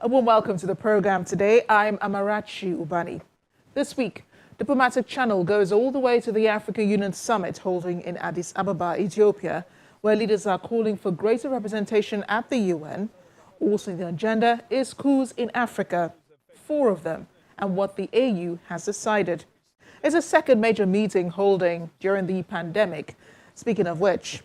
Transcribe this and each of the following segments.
A warm welcome to the program today. I'm Amarachi Ubani. This week, Diplomatic Channel goes all the way to the African Union Summit holding in Addis Ababa, Ethiopia, where leaders are calling for greater representation at the UN. Also in the agenda is coups in Africa, 4 of them, and what the AU has decided. It's a second major meeting holding during the pandemic. Speaking of which,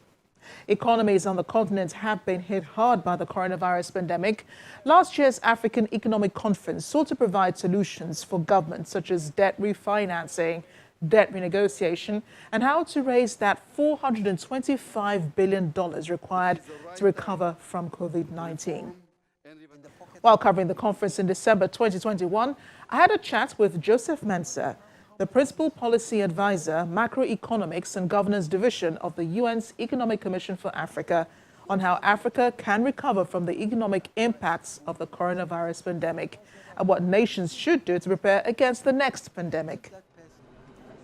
economies on the continent have been hit hard by the coronavirus pandemic. Last year's African Economic Conference sought to provide solutions for governments such as debt refinancing, debt renegotiation, and how to raise that $425 billion required to recover from COVID-19. While covering the conference in December 2021, I had a chat with Joseph Mensah, the Principal Policy Advisor, Macroeconomics and Governance Division of the UN's Economic Commission for Africa, on how Africa can recover from the economic impacts of the coronavirus pandemic and what nations should do to prepare against the next pandemic.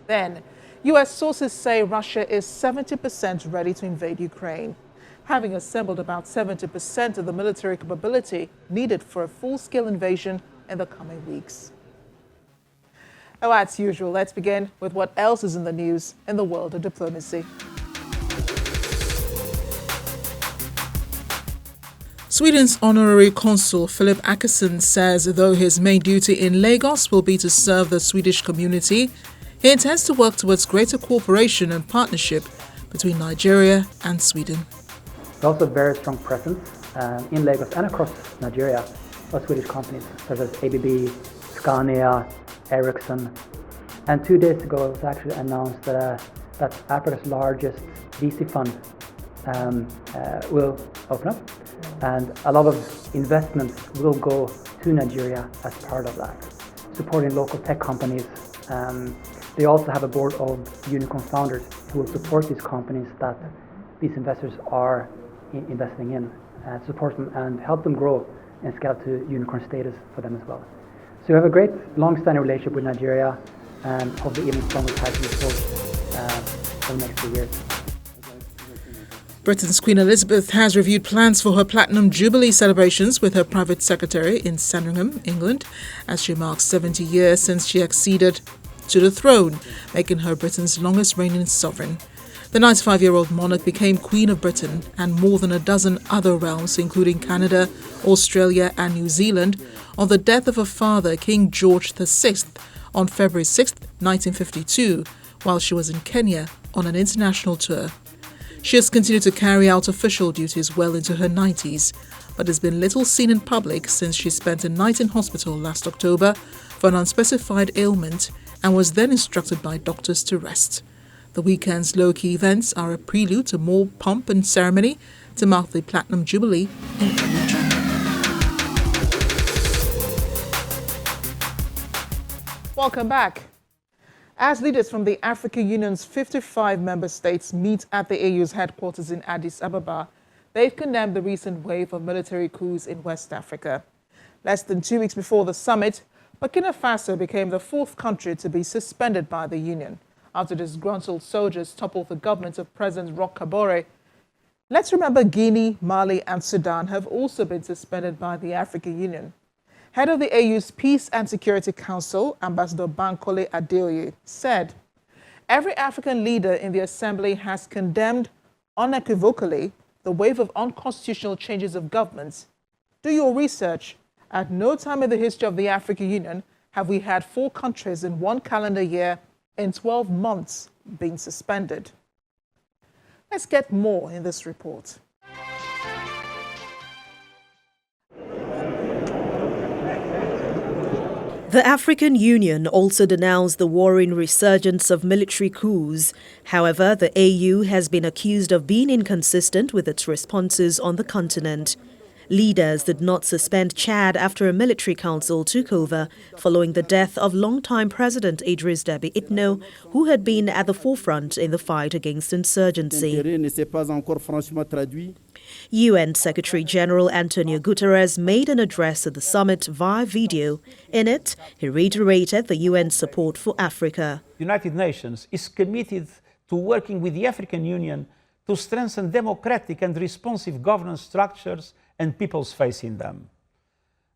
Then, US sources say Russia is 70% ready to invade Ukraine, having assembled about 70% of the military capability needed for a full-scale invasion in the coming weeks. Now, as usual, let's begin with what else is in the news in the world of diplomacy. Sweden's honorary consul Philip Accuses says though his main duty in Lagos will be to serve the Swedish community, he intends to work towards greater cooperation and partnership between Nigeria and Sweden. There's also a very strong presence in Lagos and across Nigeria of Swedish companies such as ABB, Scania, Ericsson. And 2 days ago it was actually announced that Africa's largest VC fund will open up, and a lot of investments will go to Nigeria as part of that, supporting local tech companies. They also have a board of unicorn founders who will support these companies that these investors are investing in, support them and help them grow and scale to unicorn status for them as well. So we have a great long-standing relationship with Nigeria and hopefully even stronger ties with both over the next few years. Britain's Queen Elizabeth has reviewed plans for her Platinum Jubilee celebrations with her private secretary in Sandringham, England, as she marks 70 years since she acceded to the throne, making her Britain's longest reigning sovereign. The 95-year-old monarch became Queen of Britain and more than a dozen other realms, including Canada, Australia and New Zealand, on the death of her father, King George VI, on February 6, 1952, while she was in Kenya on an international tour. She has continued to carry out official duties well into her 90s, but has been little seen in public since she spent a night in hospital last October for an unspecified ailment and was then instructed by doctors to rest. The weekend's low-key events are a prelude to more pomp and ceremony to mark the Platinum Jubilee in early January. Welcome back. As leaders from the African Union's 55 member states meet at the AU's headquarters in Addis Ababa, they've condemned the recent wave of military coups in West Africa. Less than 2 weeks before the summit, Burkina Faso became the 4th country to be suspended by the Union after disgruntled soldiers toppled the government of President Roch Kabore. Let's remember Guinea, Mali and Sudan have also been suspended by the African Union. Head of the AU's Peace and Security Council, Ambassador Bankole Adeoye, said, "Every African leader in the Assembly has condemned unequivocally the wave of unconstitutional changes of governments. Do your research. At no time in the history of the African Union have we had 4 countries in 1 calendar year in 12 months being suspended." Let's get more in this report. The African Union also denounced the worrying resurgence of military coups. However, the AU has been accused of being inconsistent with its responses on the continent. Leaders did not suspend Chad after a military council took over following the death of longtime President Idriss Déby Itno, who had been at the forefront in the fight against insurgency. UN Secretary-General Antonio Guterres made an address at the summit via video. In it, he reiterated the UN's support for Africa. The United Nations is committed to working with the African Union to strengthen democratic and responsive governance structures and people's faith in them.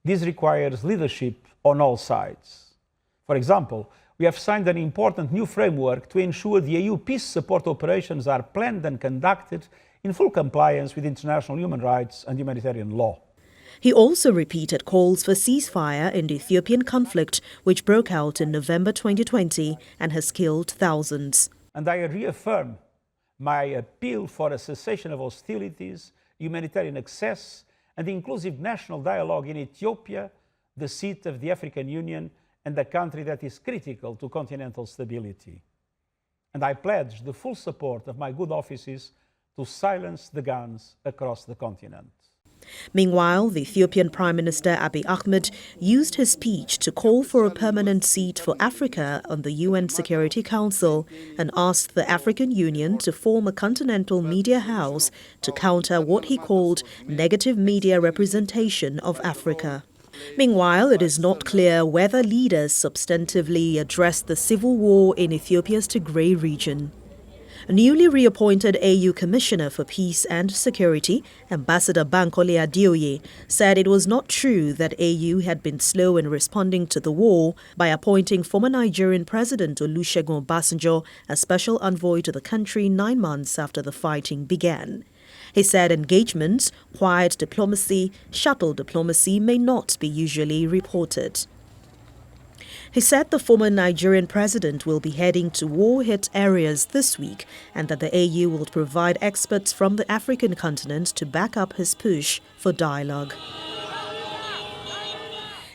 This requires leadership on all sides. For example, we have signed an important new framework to ensure the EU peace support operations are planned and conducted in full compliance with international human rights and humanitarian law. He also repeated calls for ceasefire in the Ethiopian conflict, which broke out in November 2020 and has killed thousands. And I reaffirm my appeal for a cessation of hostilities, humanitarian access, and inclusive national dialogue in Ethiopia, the seat of the African Union and a country that is critical to continental stability. And I pledge the full support of my good offices to silence the guns across the continent. Meanwhile, the Ethiopian Prime Minister Abiy Ahmed used his speech to call for a permanent seat for Africa on the UN Security Council and asked the African Union to form a continental media house to counter what he called negative media representation of Africa. Meanwhile, it is not clear whether leaders substantively addressed the civil war in Ethiopia's Tigray region. A newly reappointed AU Commissioner for Peace and Security, Ambassador Bankole Adeoye, said it was not true that AU had been slow in responding to the war by appointing former Nigerian President Olusegun Obasanjo as special envoy to the country 9 months after the fighting began. He said engagements, quiet diplomacy, shuttle diplomacy may not be usually reported. He said the former Nigerian president will be heading to war-hit areas this week and that the AU will provide experts from the African continent to back up his push for dialogue.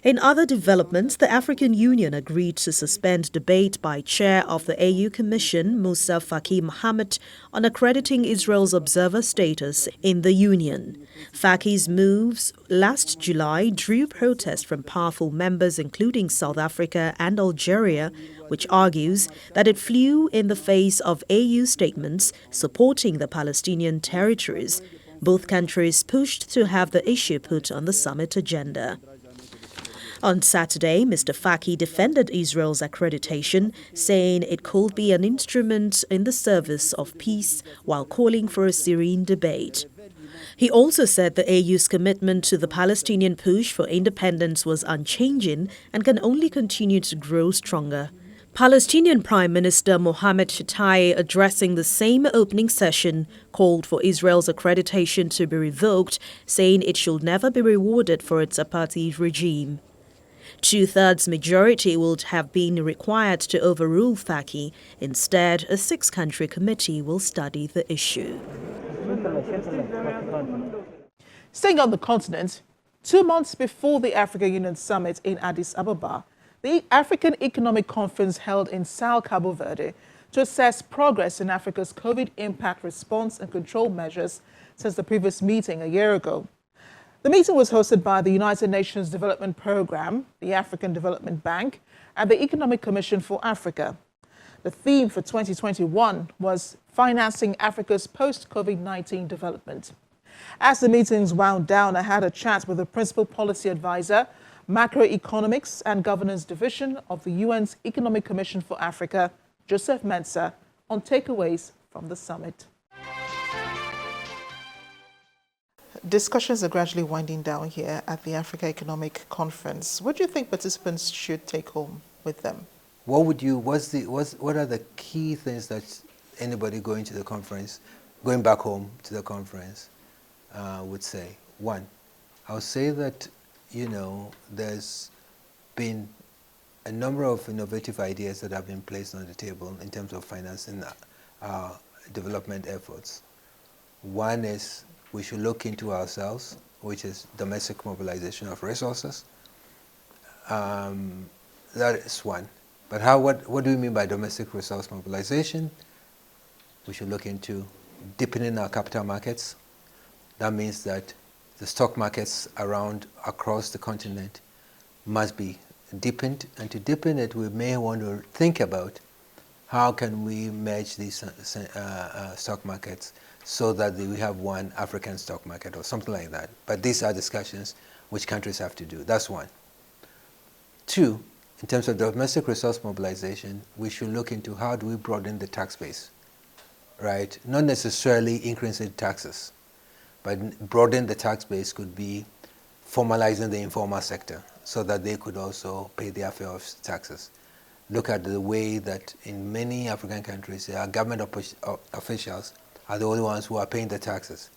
In other developments, the African Union agreed to suspend debate by Chair of the AU Commission, Musa Faki Mohammed, on accrediting Israel's observer status in the Union. Faki's moves last July drew protest from powerful members including South Africa and Algeria, which argues that it flew in the face of AU statements supporting the Palestinian territories. Both countries pushed to have the issue put on the summit agenda. On Saturday, Mr. Faki defended Israel's accreditation, saying it could be an instrument in the service of peace while calling for a serene debate. He also said the AU's commitment to the Palestinian push for independence was unchanging and can only continue to grow stronger. Palestinian Prime Minister Mohammed Shtayyeh, addressing the same opening session, called for Israel's accreditation to be revoked, saying it should never be rewarded for its apartheid regime. Two-thirds majority would have been required to overrule Faki. Instead, a 6-country committee will study the issue. Staying on the continent, 2 months before the African Union Summit in Addis Ababa, the African Economic Conference held in Sao Cabo Verde to assess progress in Africa's COVID impact response and control measures since the previous meeting a year ago. The meeting was hosted by the United Nations Development Programme, the African Development Bank, and the Economic Commission for Africa. The theme for 2021 was Financing Africa's Post-COVID-19 Development. As the meetings wound down, I had a chat with the Principal Policy Advisor, Macroeconomics and Governance Division of the UN's Economic Commission for Africa, Joseph Mensah, on takeaways from the summit. Discussions are gradually winding down here at the Africa Economic Conference. What do you think participants should take home with them? What are the key things that anybody going back home to the conference would say? One, I would say that, there's been a number of innovative ideas that have been placed on the table in terms of financing our development efforts. One is we should look into ourselves, which is domestic mobilization of resources. That is one. But what do we mean by domestic resource mobilization? We should look into deepening our capital markets. That means that the stock markets across the continent must be deepened. And to deepen it, we may want to think about how can we merge these stock markets so that we have one African stock market or something like that. But these are discussions which countries have to do. That's one. Two, in terms of domestic resource mobilization, we should look into how do we broaden the tax base, right? Not necessarily increasing taxes, but broaden the tax base could be formalizing the informal sector so that they could also pay their fair of taxes. Look at the way that in many African countries, our government officials are the only ones who are paying the taxes.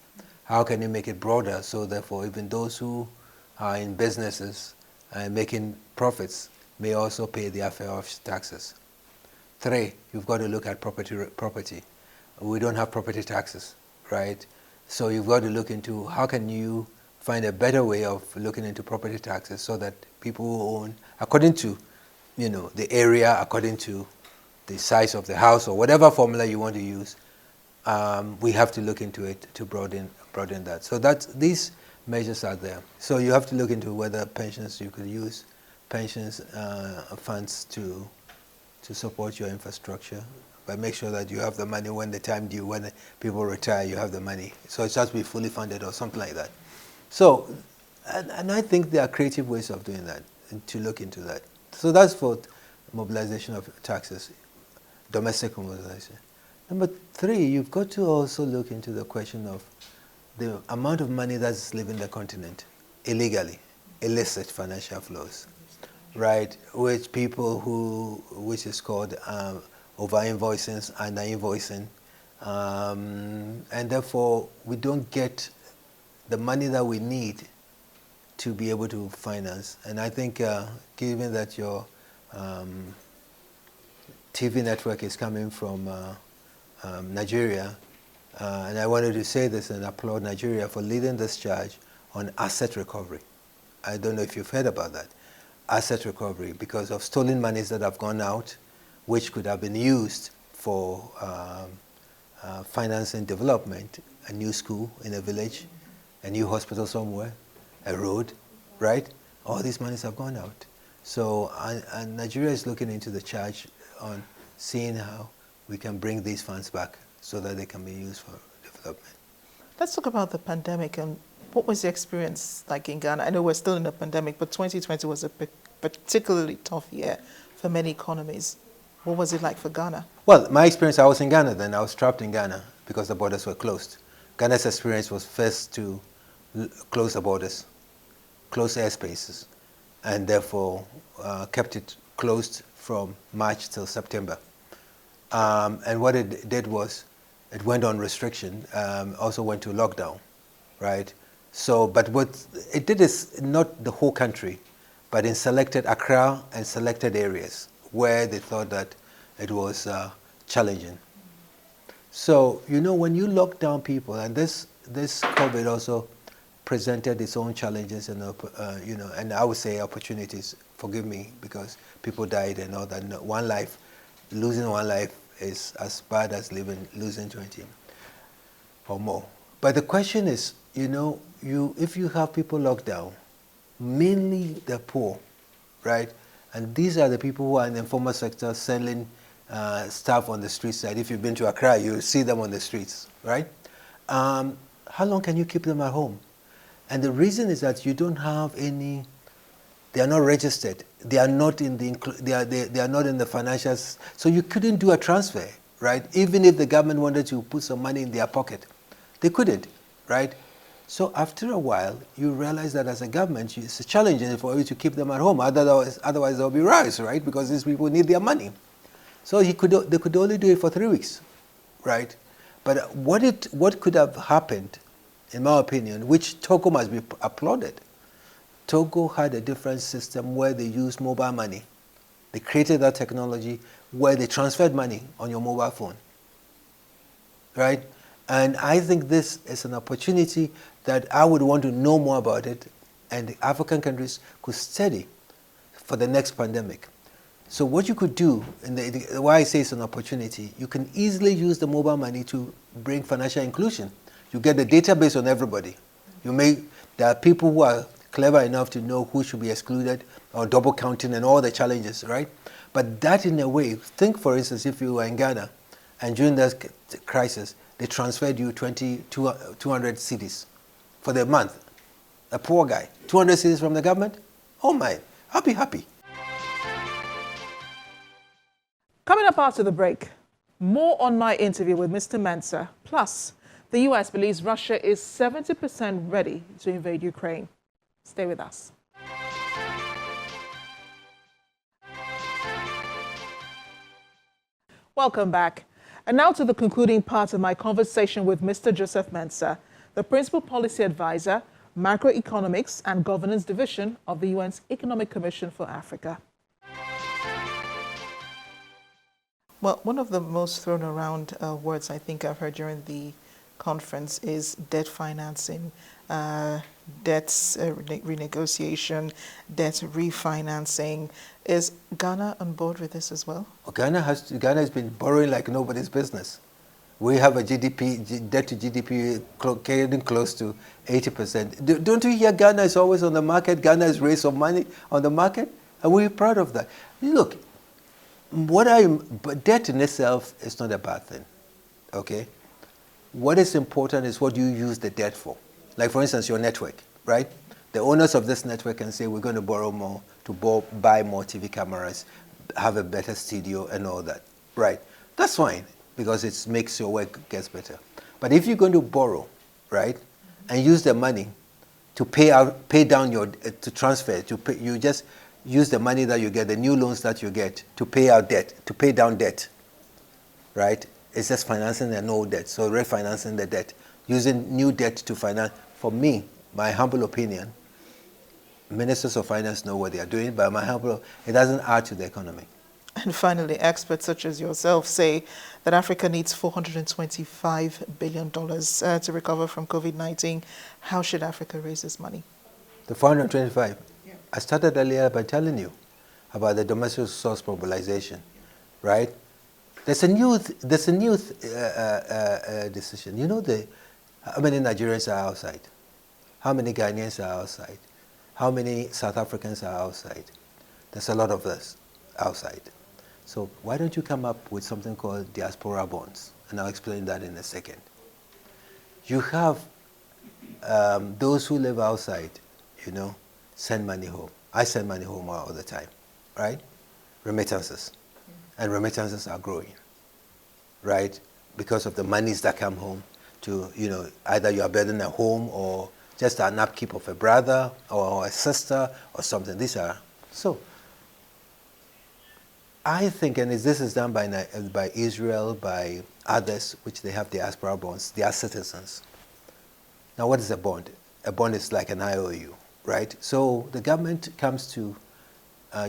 How can you make it broader so therefore even those who are in businesses and making profits may also pay their fair of taxes? 3, you've got to look at property. We don't have property taxes, right? So you've got to look into how can you find a better way of looking into property taxes so that people who own, according to, the area, according to the size of the house or whatever formula you want to use, we have to look into it to broaden that. So these measures are there. So you have to look into whether pensions, you could use pensions funds to support your infrastructure, but make sure that you have the money when the time due, when people retire, you have the money. So it has to be fully funded or something like that. So, and I think there are creative ways of doing that, and to look into that. So that's for mobilization of taxes, domestic mobilization. Number 3, you've got to also look into the question of the amount of money that's leaving the continent illegally, illicit financial flows, right? Which is called over-invoicing, under-invoicing, and therefore we don't get the money that we need to be able to finance. And I think given that your TV network is coming from Nigeria, and I wanted to say this and applaud Nigeria for leading this charge on asset recovery. I don't know if you've heard about that. Asset recovery, because of stolen monies that have gone out, which could have been used for financing development, a new school in a village, a new hospital somewhere, a road, right? All these monies have gone out. So and Nigeria is looking into the charge on seeing how we can bring these funds back so that they can be used for development. Let's talk about the pandemic and what was the experience like in Ghana? I know we're still in a pandemic, but 2020 was a particularly tough year for many economies. What was it like for Ghana? Well, my experience, I was in Ghana then. I was trapped in Ghana because the borders were closed. Ghana's experience was first to close the borders, close airspaces, and therefore kept it closed from March till September. And what it did was it went on restriction, also went to lockdown, right? So, but what it did is not the whole country, but in selected Accra and selected areas where they thought that it was challenging. So, when you lock down people, and this COVID also presented its own challenges and, and I would say opportunities, forgive me, because people died and all that. Losing one life is as bad as losing 20 or more. But the question is, if you have people locked down, mainly the poor, right? And these are the people who are in the informal sector selling stuff on the street side. If you've been to Accra, you see them on the streets, right? How long can you keep them at home? And the reason is that you don't have any. They are not registered. They are not in the. They are not in the financials. So you couldn't do a transfer, right? Even if the government wanted to put some money in their pocket, they couldn't, right? So after a while, you realize that as a government, it's challenging for you to keep them at home. Otherwise there'll be riots, right? Because these people need their money. So they could only do it for 3 weeks, right? But what could have happened, in my opinion, which Togo must be applauded. Togo had a different system where they used mobile money. They created that technology where they transferred money on your mobile phone, right? And I think this is an opportunity that I would want to know more about it, and the African countries could study for the next pandemic. So what you could do, and why I say it's an opportunity, you can easily use the mobile money to bring financial inclusion. You get the database on everybody. There are people who are clever enough to know who should be excluded or double counting and all the challenges, right? But that in a way, think for instance, if you were in Ghana and during that crisis, they transferred you 200 cedis for the month. A poor guy, 200 cedis from the government? Oh my, I'll be happy. Coming up after the break, more on my interview with Mr. Mensah. Plus, the US believes Russia is 70% ready to invade Ukraine. Stay with us. Welcome back. And now to the concluding part of my conversation with Mr. Joseph Mensah, the Principal Policy Advisor, Macroeconomics and Governance Division of the UN's Economic Commission for Africa. Well, one of the most thrown around words I think I've heard during the conference is debt financing, debts renegotiation, debt refinancing. Is Ghana on board with this as well? Ghana has been borrowing like nobody's business. We have a debt to GDP getting close to 80%. Don't you hear Ghana is always on the market? Ghana is raised some money on the market, and we're proud of that. Look, but debt in itself is not a bad thing, okay? What is important is what you use the debt for. Like, for instance, your network, right? The owners of this network can say, we're going to borrow more to buy more TV cameras, have a better studio and all that, right? That's fine, because it makes your work gets better. But if you're going to borrow, right, and use the money to pay down to transfer, you just use the money that you get, the new loans that you get, to pay out debt, to pay down debt, right? It's just financing an old debt, so refinancing the debt, using new debt to finance. For me, my humble opinion, ministers of finance know what they are doing, but it doesn't add to the economy. And finally, experts such as yourself say that Africa needs $425 billion to recover from COVID-19. How should Africa raise this money? The 425? Yeah. I started earlier by telling you about the domestic resource mobilization, right? There's a new decision. You know how many Nigerians are outside? How many Ghanaians are outside? How many South Africans are outside? There's a lot of us outside. So why don't you come up with something called Diaspora Bonds? And I'll explain that in a second. You have those who live outside, send money home. I send money home all the time, right? Remittances. And remittances are growing, right? Because of the monies that come home to, either you are building a home or just an upkeep of a brother or a sister or something. So I think, and this is done by Israel, by others, which they have diaspora bonds, they are citizens. Now, what is a bond? A bond is like an IOU, right? So the government comes to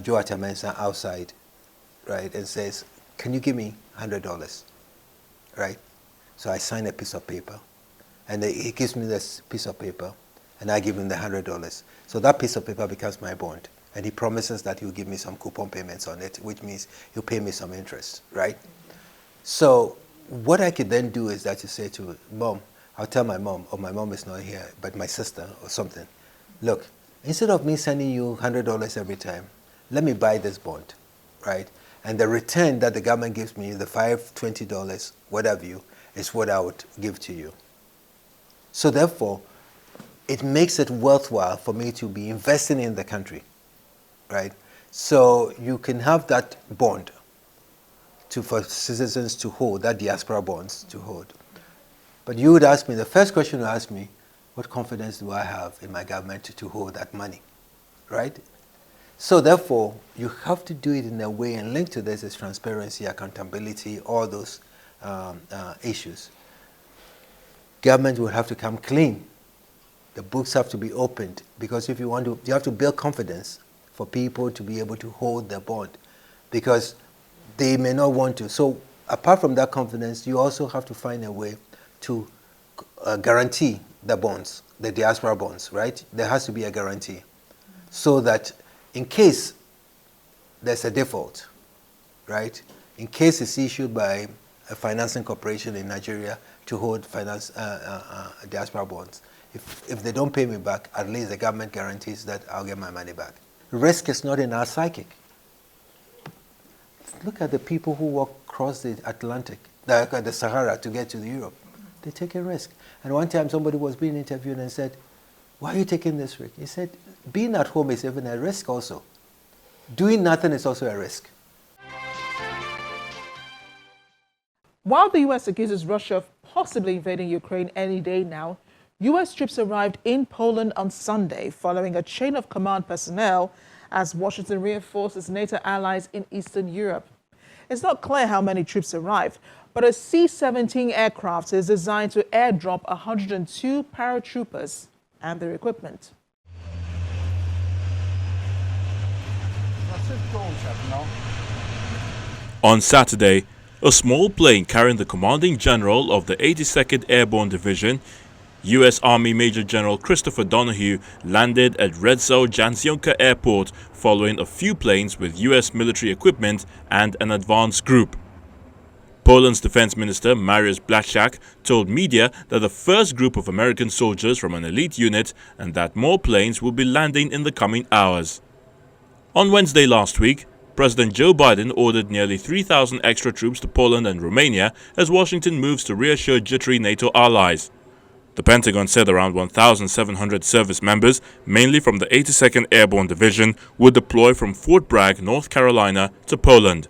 Joe Mensah outside, right, and says, can you give me $100, right? So I sign a piece of paper, and he gives me this piece of paper, and I give him the $100. So that piece of paper becomes my bond, and he promises that he'll give me some coupon payments on it, which means he'll pay me some interest, right? So what I could then do is that you say to Mom, I'll tell my mom, or my mom is not here, but my sister or something, look, instead of me sending you $100 every time, let me buy this bond, right? And the return that the government gives me, the $5, $20, whatever is what I would give to you. So therefore, it makes it worthwhile for me to be investing in the country, right? So you can have that bond for citizens to hold, that diaspora bonds to hold. But you would ask me, the first question you ask me, what confidence do I have in my government to hold that money, right? So therefore, you have to do it in a way, and linked to this is transparency, accountability, all those issues. Government will have to come clean. The books have to be opened, because if you want to, you have to build confidence for people to be able to hold their bond, because they may not want to. So apart from that confidence, you also have to find a way to guarantee the bonds, the diaspora bonds, right? There has to be a guarantee, so that in case there's a default, right? In case it's issued by a financing corporation in Nigeria to hold diaspora bonds, if they don't pay me back, at least the government guarantees that I'll get my money back. Risk is not in our psychic. Look at the people who walk across the Atlantic, the Sahara, to get to Europe. They take a risk. And one time somebody was being interviewed and said, why are you taking this risk? He said, being at home is even a risk also. Doing nothing is also a risk. While the U.S. accuses Russia of possibly invading Ukraine any day now, U.S. troops arrived in Poland on Sunday following a chain of command personnel as Washington reinforces NATO allies in Eastern Europe. It's not clear how many troops arrived, but a C-17 aircraft is designed to airdrop 102 paratroopers and their equipment. On Saturday, a small plane carrying the commanding general of the 82nd Airborne Division, U.S. Army Major General Christopher Donahue, landed at Redzow-Jansionka Airport following a few planes with U.S. military equipment and an advance group. Poland's Defense Minister Mariusz Błaszczak told media that the first group of American soldiers from an elite unit and that more planes will be landing in the coming hours. On Wednesday last week, President Joe Biden ordered nearly 3,000 extra troops to Poland and Romania as Washington moves to reassure jittery NATO allies. The Pentagon said around 1,700 service members, mainly from the 82nd Airborne Division, would deploy from Fort Bragg, North Carolina, to Poland.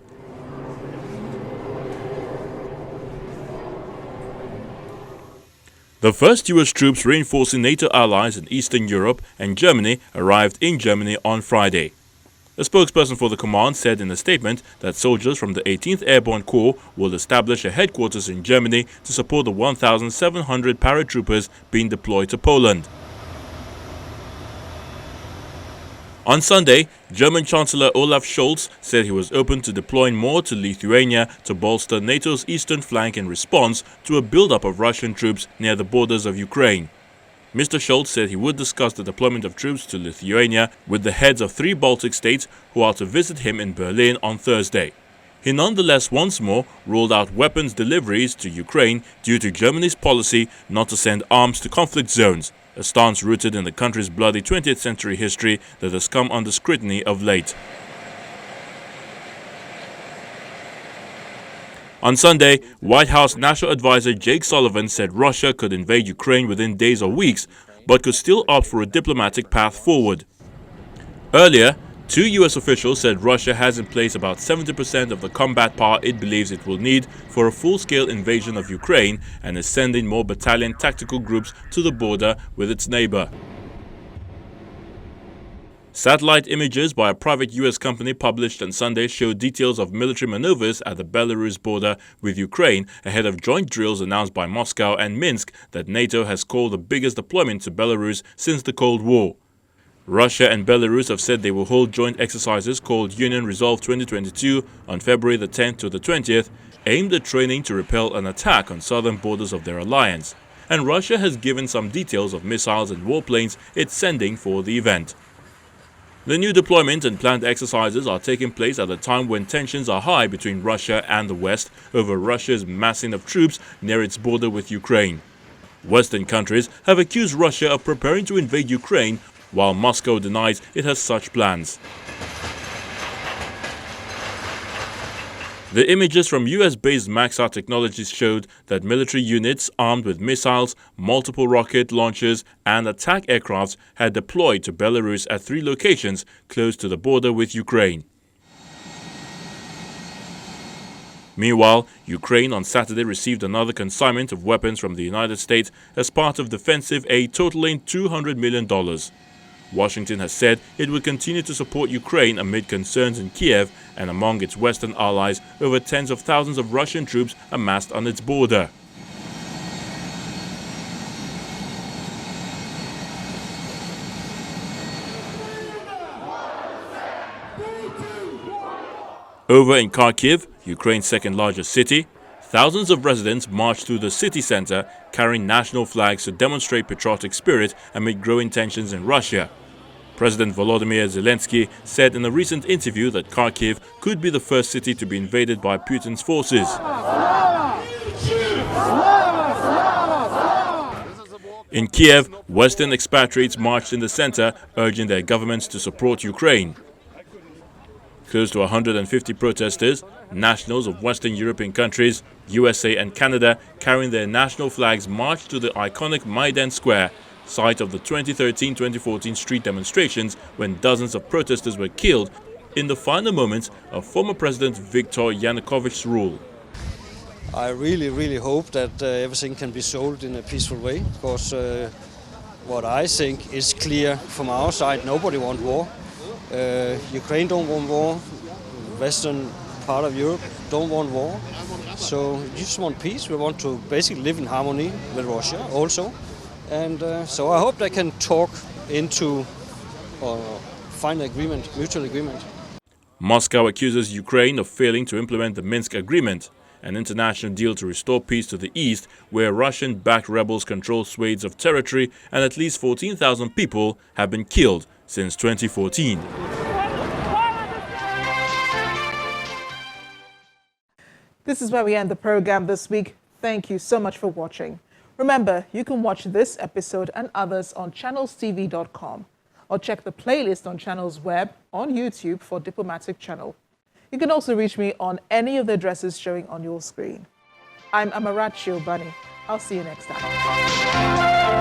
The first U.S. troops reinforcing NATO allies in Eastern Europe and Germany arrived in Germany on Friday. A spokesperson for the command said in a statement that soldiers from the 18th Airborne Corps will establish a headquarters in Germany to support the 1,700 paratroopers being deployed to Poland. On Sunday, German Chancellor Olaf Scholz said he was open to deploying more to Lithuania to bolster NATO's eastern flank in response to a buildup of Russian troops near the borders of Ukraine. Mr. Scholz said he would discuss the deployment of troops to Lithuania with the heads of 3 Baltic states who are to visit him in Berlin on Thursday. He nonetheless once more ruled out weapons deliveries to Ukraine due to Germany's policy not to send arms to conflict zones, a stance rooted in the country's bloody 20th century history that has come under scrutiny of late. On Sunday, White House National Advisor Jake Sullivan said Russia could invade Ukraine within days or weeks, but could still opt for a diplomatic path forward. Earlier, 2 U.S. officials said Russia has in place about 70% of the combat power it believes it will need for a full-scale invasion of Ukraine and is sending more battalion tactical groups to the border with its neighbor. Satellite images by a private U.S. company published on Sunday showed details of military maneuvers at the Belarus border with Ukraine ahead of joint drills announced by Moscow and Minsk that NATO has called the biggest deployment to Belarus since the Cold War. Russia and Belarus have said they will hold joint exercises called Union Resolve 2022 on February the 10th to the 20th, aimed at training to repel an attack on southern borders of their alliance. And Russia has given some details of missiles and warplanes it's sending for the event. The new deployment and planned exercises are taking place at a time when tensions are high between Russia and the West over Russia's massing of troops near its border with Ukraine. Western countries have accused Russia of preparing to invade Ukraine, while Moscow denies it has such plans. The images from US-based Maxar Technologies showed that military units armed with missiles, multiple rocket launchers and attack aircrafts had deployed to Belarus at 3 locations close to the border with Ukraine. Meanwhile, Ukraine on Saturday received another consignment of weapons from the United States as part of defensive aid totaling $200 million. Washington has said it will continue to support Ukraine amid concerns in Kiev and among its Western allies over tens of thousands of Russian troops amassed on its border. Over in Kharkiv, Ukraine's second-largest city, thousands of residents marched through the city center carrying national flags to demonstrate patriotic spirit amid growing tensions in Russia. President Volodymyr Zelensky said in a recent interview that Kharkiv could be the first city to be invaded by Putin's forces. In Kiev, Western expatriates marched in the center, urging their governments to support Ukraine. Close to 150 protesters, nationals of Western European countries, USA and Canada, carrying their national flags marched to the iconic Maidan Square, site of the 2013-2014 street demonstrations when dozens of protesters were killed in the final moments of former President Viktor Yanukovych's rule. I really hope that everything can be solved in a peaceful way, because what I think is clear from our side, nobody wants war. Ukraine don't want war, western part of Europe don't want war. So we just want peace. We want to basically live in harmony with Russia also. And so I hope they can talk into or find an agreement, mutual agreement. Moscow accuses Ukraine of failing to implement the Minsk agreement, an international deal to restore peace to the east, where Russian-backed rebels control swathes of territory and at least 14,000 people have been killed since 2014. This is where we end the program this week. Thank you so much for watching. Remember, you can watch this episode and others on channelstv.com or check the playlist on Channel's web on YouTube for Diplomatic Channel. You can also reach me on any of the addresses showing on your screen. I'm Amarachi Ubani. I'll see you next time.